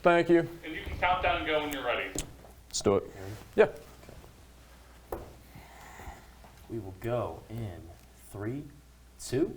Thank you. And you can count down and go when you're ready. Let's do it. Yeah. We will go in 3, 2.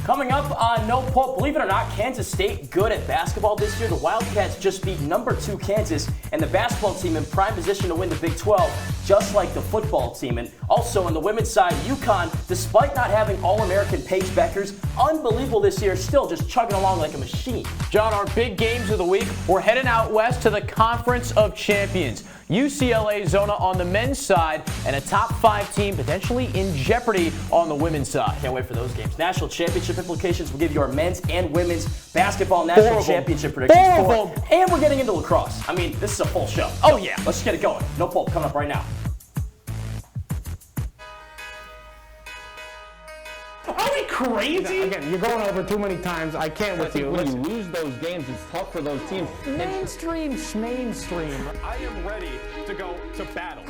Coming up on No Pulp, believe it or not, Kansas State good at basketball this year. The Wildcats just beat number 2 Kansas, and the basketball team in prime position to win the Big 12, just like the football team. And also on the women's side, UConn, despite not having All-American Paige Beckers, unbelievable this year, still just chugging along like a machine. John, our big games of the week, we're heading out west to the Conference of Champions. UCLA Zona on the men's side and a top 5 team potentially in jeopardy on the women's side. Can't wait for those games. National championship implications. We'll give you our men's and women's basketball national championship predictions. And we're getting into lacrosse. I mean, this is a full show. Oh, yeah. Let's just get it going. No Pulp coming up right now. Are we crazy? Again, you're going over too many times. I can't with you. When you lose those games, it's tough for those teams. Mainstream. I am ready to go to battle.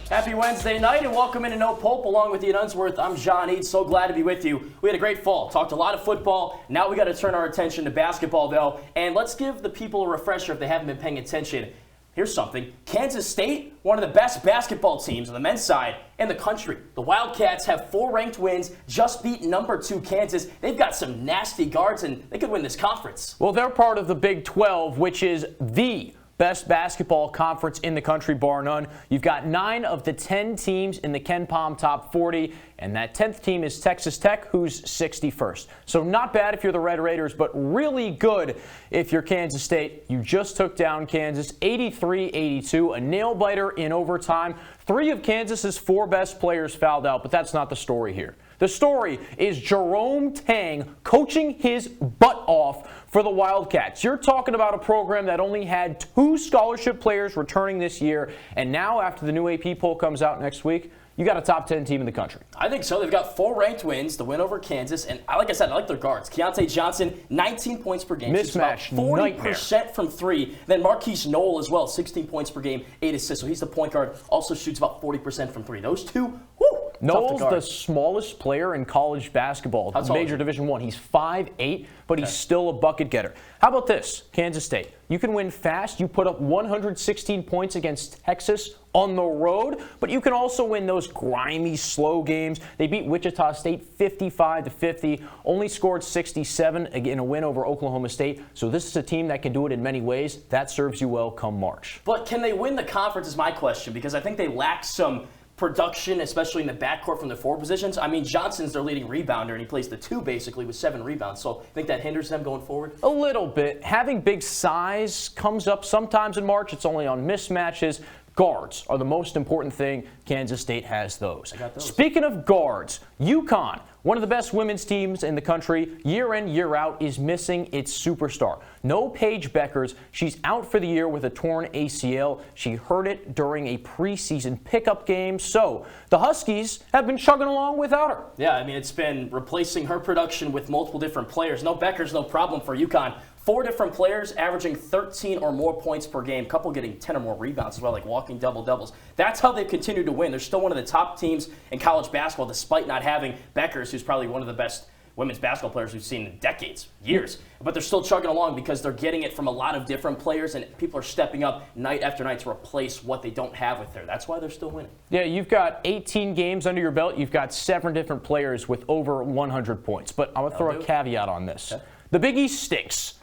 Happy Wednesday night and welcome into No Pulp along with Ian Unsworth. I'm John Eads. So glad to be with you. We had a great fall. Talked a lot of football. Now we got to turn our attention to basketball though. And let's give the people a refresher if they haven't been paying attention. Here's something. Kansas State, one of the best basketball teams on the men's side in the country. The Wildcats have 4 ranked wins, just beat number 2 Kansas. They've got some nasty guards and they could win this conference. Well, they're part of the Big 12, which is the best basketball conference in the country, bar none. You've got 9 of the 10 teams in the Ken Pom Top 40, and that 10th team is Texas Tech, who's 61st. So not bad if you're the Red Raiders, but really good if you're Kansas State. You just took down Kansas 83-82, a nail-biter in overtime. 3 of Kansas's 4 best players fouled out, but that's not the story here. The story is Jerome Tang coaching his butt off for the Wildcats. You're talking about a program that only had 2 scholarship players returning this year, and now after the new AP poll comes out next week, you got a top 10 team in the country. I think so. They've got 4 ranked wins, the win over Kansas, and like I said, I like their guards. Keontae Johnson, 19 points per game. Mismatch, 40% from 3. Then Marquise Knoll as well, 16 points per game, 8 assists. So he's the point guard. Also shoots about 40% from 3. Those 2, whoo! Knoll's the smallest player in college basketball, Major Division I. He's 5'8", but he's still a bucket getter. How about this, Kansas State? You can win fast. You put up 116 points against Texas on the road, but you can also win those grimy, slow games. They beat Wichita State 55-50, only scored 67 in a win over Oklahoma State. So this is a team that can do it in many ways. That serves you well come March. But can they win the conference is my question, because I think they lack some production, especially in the backcourt from the 4 positions. I mean, Johnson's their leading rebounder, and he plays the 2 basically with 7 rebounds. So I think that hinders them going forward? A little bit. Having big size comes up sometimes in March. It's only on mismatches. Guards are the most important thing. Kansas State has those. I got those. Speaking of guards, UConn, one of the best women's teams in the country, year in, year out, is missing its superstar. No Paige Beckers. She's out for the year with a torn ACL. She hurt it during a preseason pickup game. So the Huskies have been chugging along without her. Yeah, I mean, it's been replacing her production with multiple different players. No Beckers, no problem for UConn. 4 different players averaging 13 or more points per game, a couple getting 10 or more rebounds as well, like walking double-doubles. That's how they've continued to win. They're still one of the top teams in college basketball, despite not having Beckers, who's probably one of the best women's basketball players we've seen in decades, years. But they're still chugging along because they're getting it from a lot of different players, and people are stepping up night after night to replace what they don't have with her. That's why they're still winning. Yeah, you've got 18 games under your belt. You've got 7 different players with over 100 points. But I'm going to throw a caveat on this. Okay. The Big East stinks.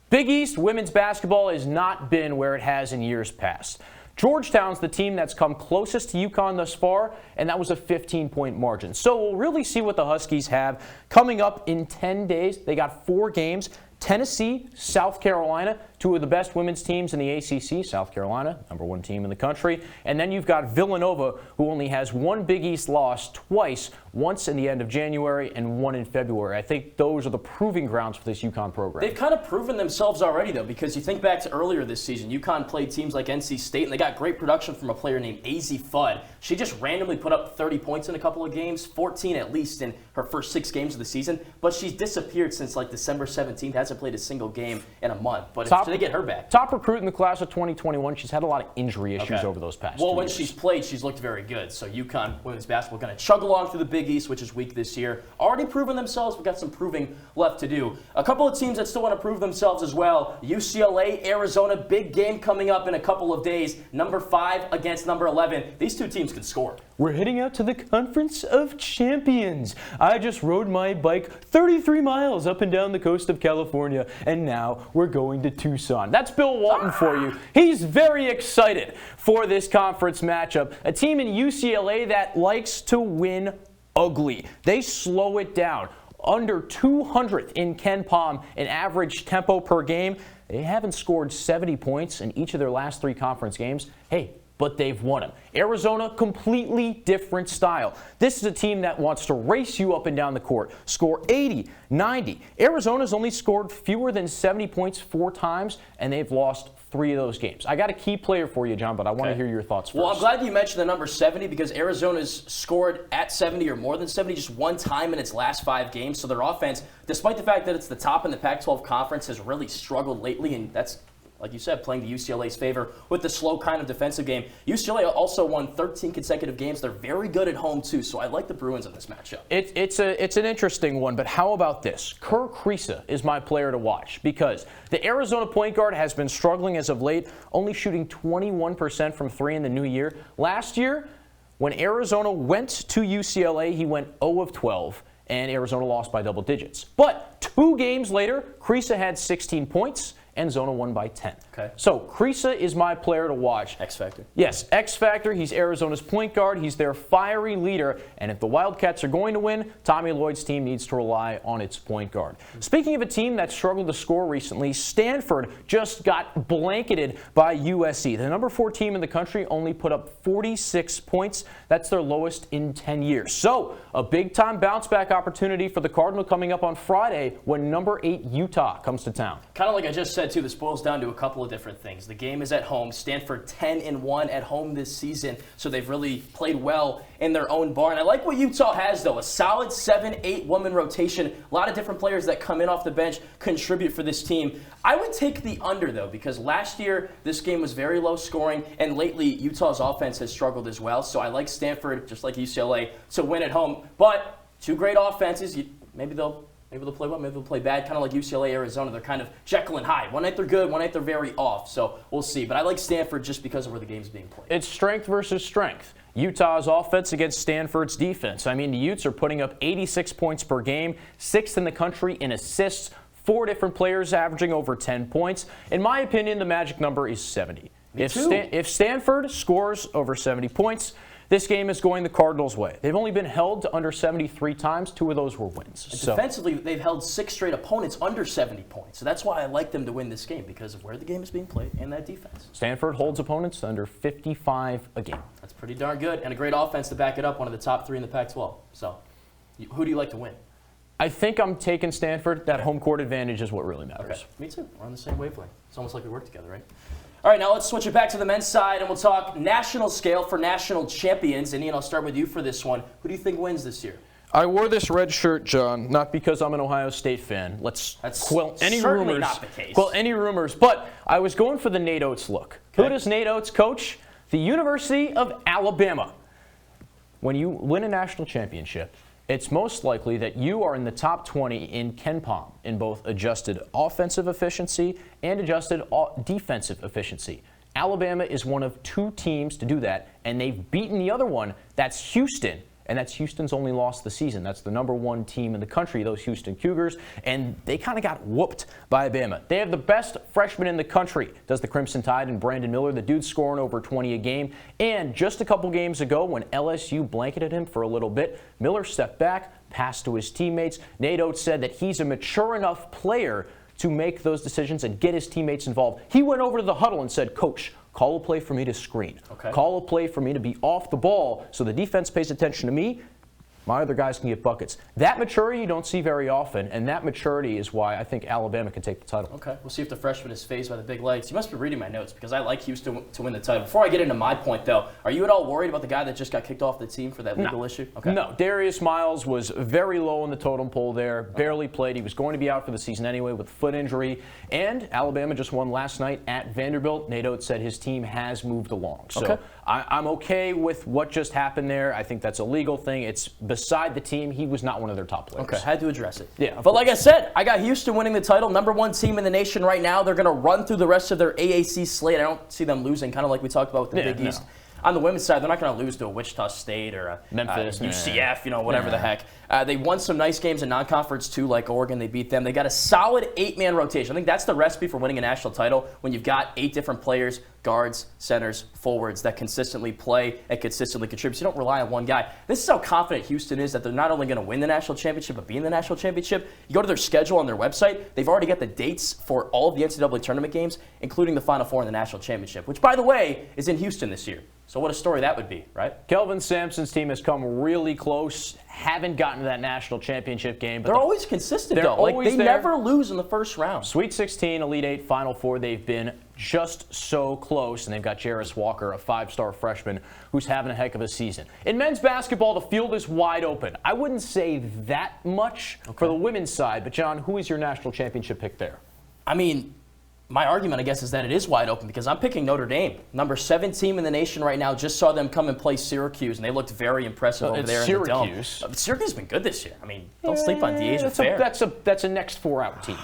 Big East women's basketball has not been where it has in years past. Georgetown's the team that's come closest to UConn thus far, and that was a 15-point margin. So we'll really see what the Huskies have coming up in 10 days. They got 4 games. Tennessee, South Carolina, 2 of the best women's teams in the ACC. South Carolina, #1 team in the country. And then you've got Villanova, who only has 1 Big East loss twice, once in the end of January and 1 in February. I think those are the proving grounds for this UConn program. They've kind of proven themselves already, though, because you think back to earlier this season, UConn played teams like NC State, and they got great production from a player named AZ Fudd. She just randomly put up 30 points in a couple of games, 14 at least in her first 6 games of the season, but she's disappeared since like December 17th, hasn't played a single game in a month. But Top Did they get her back? Top recruit in the class of 2021. She's had a lot of injury issues over those past 2 years. Well, when she's played, she's looked very good. So UConn women's basketball going to chug along through the Big East, which is weak this year. Already proven themselves. We've got some proving left to do. A couple of teams that still want to prove themselves as well. UCLA, Arizona, big game coming up in a couple of days. Number 5 against number 11. These two teams can score. We're heading out to the Conference of Champions. I just rode my bike 33 miles up and down the coast of California, and now we're going to Tucson. That's Bill Walton for you. He's very excited for this conference matchup. A team in UCLA that likes to win ugly. They slow it down. Under 200th in Ken Pom in average tempo per game. They haven't scored 70 points in each of their last 3 conference games. Hey, but they've won them. Arizona, completely different style. This is a team that wants to race you up and down the court, score 80, 90. Arizona's only scored fewer than 70 points 4 times, and they've lost 3 of those games. I got a key player for you, John, but I want to hear your thoughts first. Well, I'm glad you mentioned the number 70 because Arizona's scored at 70 or more than 70 just 1 time in its last 5 games. So their offense, despite the fact that it's the top in the Pac-12 conference, has really struggled lately, and that's, like you said, playing to UCLA's favor with the slow kind of defensive game. UCLA also won 13 consecutive games. They're very good at home, too, so I like the Bruins in this matchup. It's an interesting one, but how about this? Kerr Kriisa is my player to watch because the Arizona point guard has been struggling as of late, only shooting 21% from 3 in the new year. Last year, when Arizona went to UCLA, he went 0 of 12. And Arizona lost by double digits. But 2 games later, Kriisa had 16 points, and Zona won by 10. Okay. So Kriisa is my player to watch. X Factor. Yes, X Factor. He's Arizona's point guard. He's their fiery leader. And if the Wildcats are going to win, Tommy Lloyd's team needs to rely on its point guard. Speaking of a team that struggled to score recently, Stanford just got blanketed by USC. The number 4 team in the country only put up 46 points. That's their lowest in 10 years. So a big-time bounce-back opportunity for the Cardinal coming up on Friday when number 8 Utah comes to town. Kind of like I just said, too, this boils down to a couple of different things. The game is at home. Stanford 10-1 at home this season, so they've really played well in their own barn. I like what Utah has, though, a solid 7-8 woman rotation. A lot of different players that come in off the bench contribute for this team. I would take the under, though, because last year this game was very low scoring, and lately Utah's offense has struggled as well. So I like Stanford, just like UCLA, to win at home. But 2 great offenses. Maybe they'll play well, maybe they'll play bad, kind of like UCLA, Arizona. They're kind of Jekyll and Hyde. One night they're good, one night they're very off. So we'll see. But I like Stanford just because of where the game's being played. It's strength versus strength. Utah's offense against Stanford's defense. I mean, the Utes are putting up 86 points per game, 6th in the country in assists, 4 different players averaging over 10 points. In my opinion, the magic number is 70. If Stanford scores over 70 points, this game is going the Cardinals' way. They've only been held to under 73 times. 2 of those were wins. Defensively, they've held 6 straight opponents under 70 points. So that's why I like them to win this game, because of where the game is being played and that defense. Stanford holds opponents to under 55 a game. That's pretty darn good. And a great offense to back it up, one of the top 3 in the Pac-12. So who do you like to win? I think I'm taking Stanford. That home court advantage is what really matters. Okay. Me too. We're on the same wavelength. It's almost like we work together, right? All right, now let's switch it back to the men's side, and we'll talk national scale for national champions. And Ian, I'll start with you for this one. Who do you think wins this year? I wore this red shirt, John, not because I'm an Ohio State fan. That's quell any rumors. Not the case. Quell any rumors, but I was going for the Nate Oates look. Okay. Who does Nate Oates coach? The University of Alabama. When you win a national championship, it's most likely that you are in the top 20 in Ken Pom in both adjusted offensive efficiency and adjusted defensive efficiency. Alabama is one of 2 teams to do that, and they've beaten the other one. That's Houston, and that's Houston's only loss of the season. That's the number 1 team in the country, those Houston Cougars, and they kind of got whooped by Bama. They have the best freshman in the country, does the Crimson Tide, and Brandon Miller. The dude's scoring over 20 a game. And just a couple games ago, when LSU blanketed him for a little bit, Miller stepped back, passed to his teammates. Nate Oates said that he's a mature enough player to make those decisions and get his teammates involved. He went over to the huddle and said, "Coach, call a play for me to screen. Okay. Call a play for me to be off the ball so the defense pays attention to me, My other guys can get buckets. That maturity you don't see very often, and that maturity is why I think Alabama can take the title. Okay, we'll see if the freshman is fazed by the big legs. You must be reading my notes because I like Houston to win the title. Before I get into my point, though, are you at all worried about the guy that just got kicked off the team for that legal issue? Okay. No, Darius Miles was very low on the totem pole there, barely played. He was going to be out for the season anyway with a foot injury. And Alabama just won last night at Vanderbilt. Nate Oates said his team has moved along. So I'm okay with what just happened there. I think that's a legal thing. It's beside the team. He was not one of their top players. Okay, had to address it. Yeah, but like I said, I got Houston winning the title, #1 team in the nation right now. They're going to run through the rest of their AAC slate. I don't see them losing, kind of like we talked about with the Big East. On the women's side, they're not going to lose to a Wichita State or a Memphis, UCF, whatever the heck. They won some nice games in non-conference too, like Oregon. They beat them. They got a solid 8-man rotation. I think that's the recipe for winning a national title when you've got 8 different players, guards, centers, forwards that consistently play and consistently contribute. So you don't rely on one guy. This is how confident Houston is that they're not only going to win the national championship, but be in the national championship. You go to their schedule on their website, they've already got the dates for all of the NCAA tournament games, including the Final Four in the national championship, which, by the way, is in Houston this year. So what a story that would be, right? Kelvin Sampson's team has come really close, haven't gotten to that national championship game. But they're always consistent, though. Like, they never lose in the first round. Sweet 16, Elite 8, Final Four, they've been just so close. And they've got Jarris Walker, a 5-star freshman, who's having a heck of a season. In men's basketball, the field is wide open. I wouldn't say that much for the women's side. But, John, who is your national championship pick there? I mean, my argument, I guess, is that it is wide open because I'm picking Notre Dame. #7 team in the nation right now. Just saw them come and play Syracuse, and they looked very impressive over there in the Dome. Syracuse has been good this year. I mean, don't sleep on D'Asia Fair. That's a next 4-out team.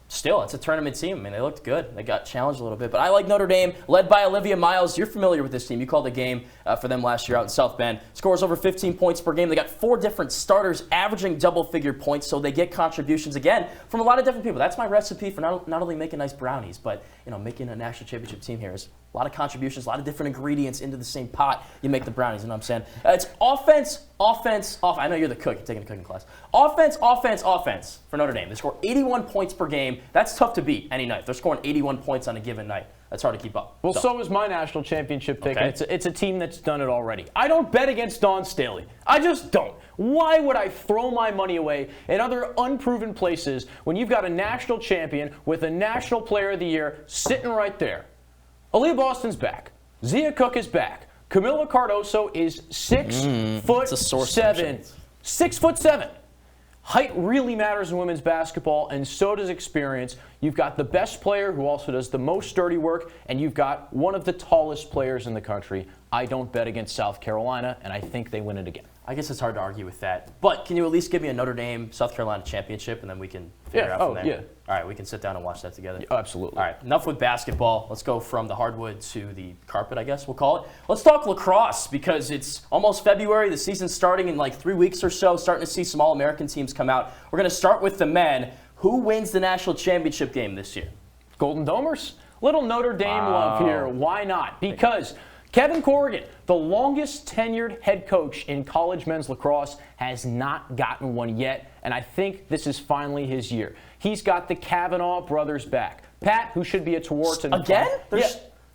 Still, it's a tournament team. I mean, they looked good. They got challenged a little bit. But I like Notre Dame, led by Olivia Miles. You're familiar with this team. You called a game for them last year out in South Bend. Scores over 15 points per game. They got 4 different starters averaging double-figure points, so they get contributions, again, from a lot of different people. That's my recipe for not only making nice brownies, but making a national championship team here is a lot of contributions, a lot of different ingredients into the same pot. You make the brownies, you know what I'm saying? It's offense. I know you're the cook. You're taking a cooking class. Offense for Notre Dame. They score 81 points per game. That's tough to beat any night. They're scoring 81 points on a given night. That's hard to keep up. Well, so is my national championship pick, and it's a team that's done it already. I don't bet against Dawn Staley. I just don't. Why would I throw my money away in other unproven places when you've got a national champion with a National Player of the Year sitting right there? Aaliyah Boston's back. Zia Cook is back. Camila Cardoso is 6'7". 6'7". Height really matters in women's basketball, and so does experience. You've got the best player who also does the most dirty work, and you've got one of the tallest players in the country. I don't bet against South Carolina, and I think they win it again. I guess it's hard to argue with that. But can you at least give me a Notre Dame South Carolina championship, and then we can figure out from there? Yeah. All right, we can sit down and watch that together. Yeah, absolutely. All right, enough with basketball. Let's go from the hardwood to the carpet, I guess we'll call it. Let's talk lacrosse because it's almost February. The season's starting in like 3 weeks or so. Starting to see some All-American teams come out. We're going to start with the men. Who wins the national championship game this year? Golden Domers. Little Notre Dame love here. Why not? Because Kevin Corrigan, the longest tenured head coach in college men's lacrosse, has not gotten one yet, and I think this is finally his year. He's got the Kavanaugh brothers back. Pat, who should be a Tewaaraton. Again?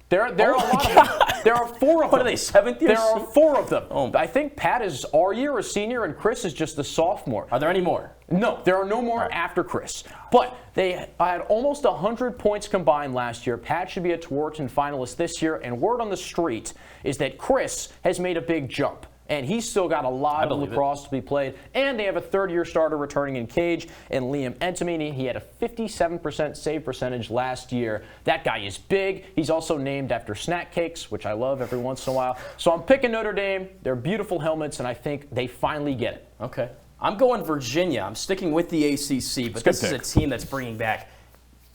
There are a lot of them. There are 4 of them. What are they, 7th year? There are 4 of them. I think Pat is our year, a senior, and Chris is just a sophomore. Are there any more? No, there are no more after Chris. But they had almost 100 points combined last year. Pat should be a Tewaaraton finalist this year, and word on the street is that Chris has made a big jump. And he's still got a lot of lacrosse to be played. And they have a 3rd-year starter returning in Cage and Liam Entomini. He had a 57% save percentage last year. That guy is big. He's also named after snack cakes, which I love every once in a while. So I'm picking Notre Dame. They're beautiful helmets, and I think they finally get it. Okay. I'm going Virginia. I'm sticking with the ACC, but this is a team that's bringing back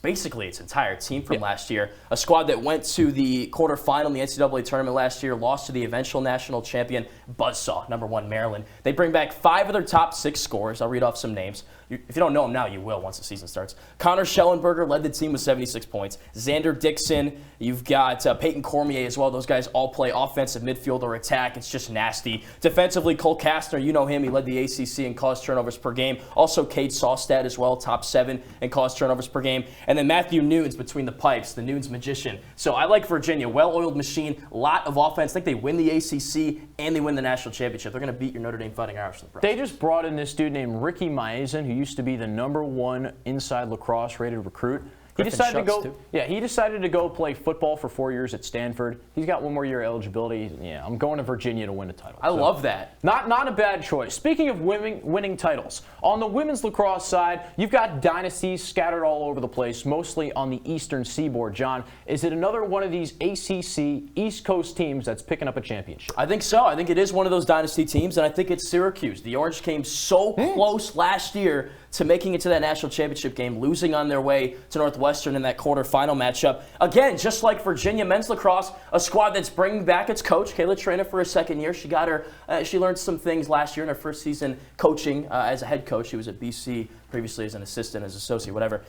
basically its entire team from last year. A squad that went to the quarterfinal in the NCAA tournament last year, lost to the eventual national champion, Buzzsaw, #1 Maryland. They bring back 5 of their top 6 scorers. I'll read off some names. If you don't know him now, you will once the season starts. Connor Schellenberger led the team with 76 points. Xander Dixon, you've got Peyton Cormier as well. Those guys all play offensive midfield or attack. It's just nasty. Defensively, Cole Kastner, you know him. He led the ACC in caused turnovers per game. Also, Cade Sawstad as well, top 7 in caused turnovers per game. And then Matthew Nunes between the pipes, the Nunes magician. So I like Virginia. Well-oiled machine, lot of offense. I think they win the ACC and they win the national championship. They're going to beat your Notre Dame Fighting Irish in the process. They just brought in this dude named Ricky Maesen, who used to be the #1 inside lacrosse rated recruit. He decided to go play football for 4 years at Stanford. He's got 1 more year eligibility. Yeah, I'm going to Virginia to win a title. I love that. Not a bad choice. Speaking of winning titles, on the women's lacrosse side, you've got dynasties scattered all over the place, mostly on the eastern seaboard. John, is it another one of these ACC East Coast teams that's picking up a championship? I think so. I think it is one of those dynasty teams, and I think it's Syracuse. The Orange came so close last year to making it to that national championship game, losing on their way to Northwestern in that quarterfinal matchup. Again, just like Virginia men's lacrosse, a squad that's bringing back its coach, Kayla Traina, for a second year. She got her. She learned some things last year in her first season coaching as a head coach. She was at BC previously as an assistant, as associate, whatever.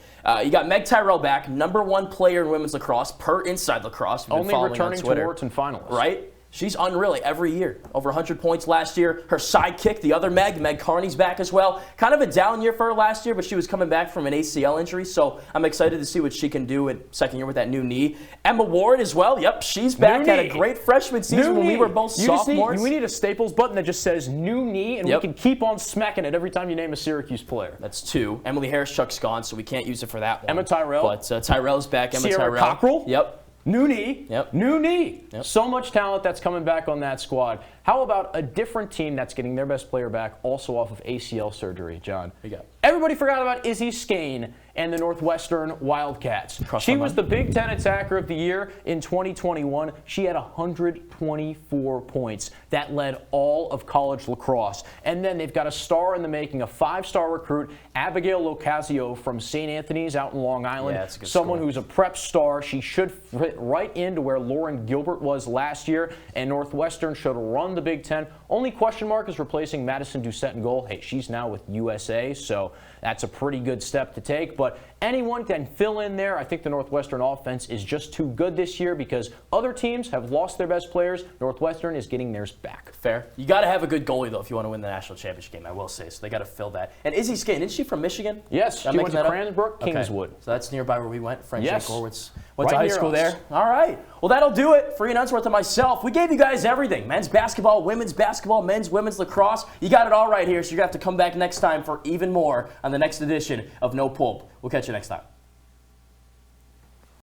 You got Meg Tyrell back, #1 player in women's lacrosse per Inside Lacrosse. Only returning to Wharton finalists. Right? She's unreal every year. Over 100 points last year. Her sidekick, the other Meg Carney's back as well. Kind of a down year for her last year, but she was coming back from an ACL injury, so I'm excited to see what she can do in second year with that new knee. Emma Ward as well. Yep, she's back. Had a great freshman season when we were both sophomores. We need a Staples button that just says new knee, and we can keep on smacking it every time you name a Syracuse player. That's 2. Emily Harris-Chuck's gone, so we can't use it for that one. Emma Tyrell. But Tyrell's back. Emma Sierra Tyrell. Cockrell. Yep. New knee. Yep. New knee. Yep. So much talent that's coming back on that squad. How about a different team that's getting their best player back also off of ACL surgery, John? Who you got? Everybody forgot about Izzy Skane and the Northwestern Wildcats. She was the Big Ten Attacker of the Year in 2021. She had 124 points. That led all of college lacrosse. And then they've got a star in the making, a 5-star recruit, Abigail Locasio from St. Anthony's out in Long Island. Yeah, that's a good Someone school. who's a prep star. She should fit right into where Lauren Gilbert was last year, and Northwestern should run the Big Ten. Only question mark is replacing Madison Doucette in goal. Hey, she's now with USA, so that's a pretty good step to take. But anyone can fill in there. I think the Northwestern offense is just too good this year because other teams have lost their best players. Northwestern is getting theirs back. Fair. You got to have a good goalie, though, if you want to win the national championship game, I will say. So they got to fill that. And Izzy Skane, isn't she from Michigan? Yes, she went to Cransbrook, Okay. Kingswood. So that's nearby where we went. Friend Yes. Jake Horwitz went Right to high near school us. there. All right. Well, that'll do it for Ian Unsworth and myself. We gave you guys everything. Men's basketball, women's basketball, men's, women's lacrosse. You got it all right here, so you're going to have to come back next time for even more on the next edition of No Pulp. We'll catch you next time.